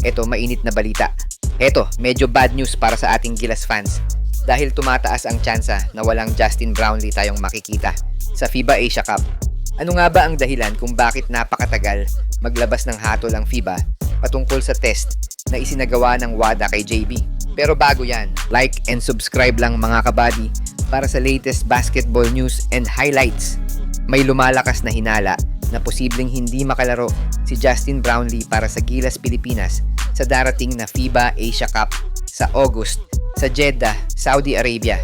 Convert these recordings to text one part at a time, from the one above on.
Eto, mainit na balita. Eto, medyo bad news para sa ating Gilas fans dahil tumataas ang tsansa na walang Justin Brownlee tayong makikita sa FIBA Asia Cup. Ano nga ba ang dahilan kung bakit napakatagal maglabas ng hatol ang FIBA patungkol sa test na isinagawa ng WADA kay JB? Pero bago yan, like and subscribe lang mga kabady para sa latest basketball news and highlights. May lumalakas na hinala na posibleng hindi makalaro si Justin Brownlee para sa Gilas Pilipinas sa darating na FIBA Asia Cup sa August sa Jeddah, Saudi Arabia.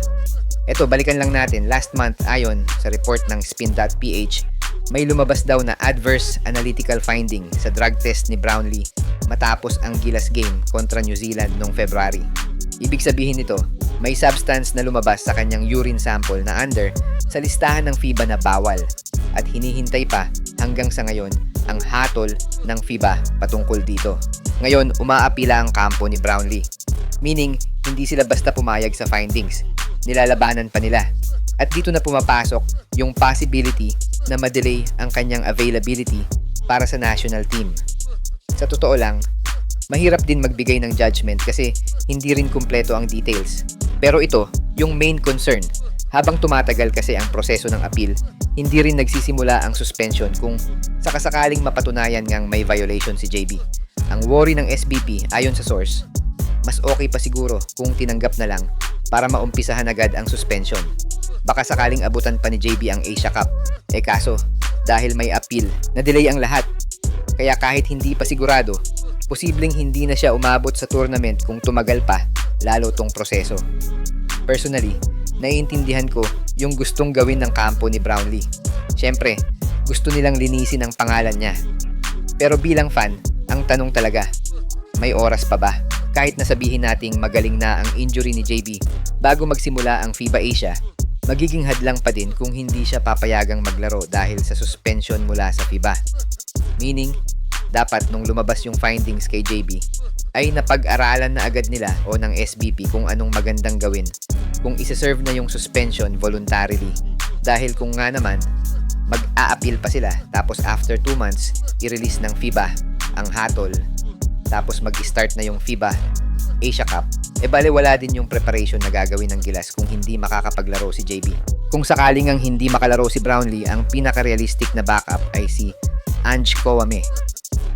Eto, balikan lang natin. Last month, ayon sa report ng Spin.ph, may lumabas daw na adverse analytical finding sa drug test ni Brownlee matapos ang Gilas game kontra New Zealand noong February. Ibig sabihin nito, may substance na lumabas sa kanyang urine sample na under sa listahan ng FIBA na bawal at hinihintay pa hanggang sa ngayon ang hatol ng FIBA patungkol dito. Ngayon, umaapila ang kampo ni Brownlee. Meaning, hindi sila basta pumayag sa findings. Nilalabanan pa nila. At dito na pumapasok yung possibility na madelay ang kanyang availability para sa national team. Sa totoo lang, mahirap din magbigay ng judgment kasi hindi rin kumpleto ang details. Pero ito, yung main concern. Habang tumatagal kasi ang proseso ng appeal, hindi rin nagsisimula ang suspension kung sakasakaling mapatunayan ngang may violation si JB. Ang worry ng SBP ayon sa source, mas okay pa siguro kung tinanggap na lang para maumpisahan agad ang suspension. Baka sakaling abutan pa ni JB ang Asia Cup. Kaso, dahil may appeal, na-delay ang lahat. Kaya kahit hindi pa sigurado, posibleng hindi na siya umabot sa tournament kung tumagal pa, lalo tong proseso. Personally, naiintindihan ko yung gustong gawin ng kampo ni Brownlee. Siyempre, gusto nilang linisin ang pangalan niya. Pero bilang fan, ang tanong talaga, may oras pa ba? Kahit nasabihin nating magaling na ang injury ni JB bago magsimula ang FIBA Asia, magiging hadlang pa din kung hindi siya papayagang maglaro dahil sa suspension mula sa FIBA. Meaning, dapat nung lumabas yung findings kay JB, ay napag-aralan na agad nila o ng SBP kung anong magandang gawin kung isa-serve na yung suspension voluntarily. Dahil kung nga naman, mag-a-appeal pa sila tapos after 2 months, i-release ng FIBA ang hatol tapos mag-start na yung FIBA Asia Cup, bale wala din yung preparation na gagawin ng Gilas kung hindi makakapaglaro si JB. Kung sakaling ang hindi makalaro si Brownlee, ang pinaka-realistic na backup ay si Ange Kouame.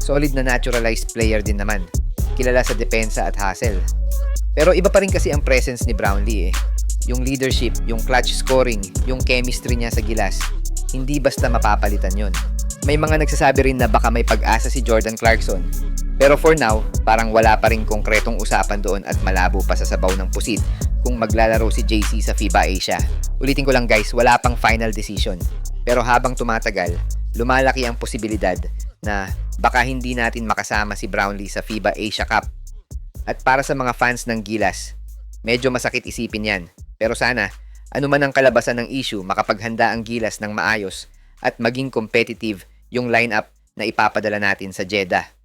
Solid na naturalized player din naman, kilala sa depensa at hustle. Pero iba pa rin kasi ang presence ni Brownlee. Yung leadership, yung clutch scoring, yung chemistry niya sa Gilas, hindi basta mapapalitan yon. May mga nagsasabi rin na baka may pag-asa si Jordan Clarkson. Pero for now, parang wala pa rin konkretong usapan doon at malabo pa sa sabaw ng pusit kung maglalaro si JC sa FIBA Asia. Ulitin ko lang guys, wala pang final decision. Pero habang tumatagal, lumalaki ang posibilidad na baka hindi natin makasama si Brownlee sa FIBA Asia Cup. At para sa mga fans ng Gilas, medyo masakit isipin yan. Pero sana, anuman ang kalabasan ng issue, makapaghanda ang Gilas ng maayos at maging competitive yung lineup na ipapadala natin sa Jeddah.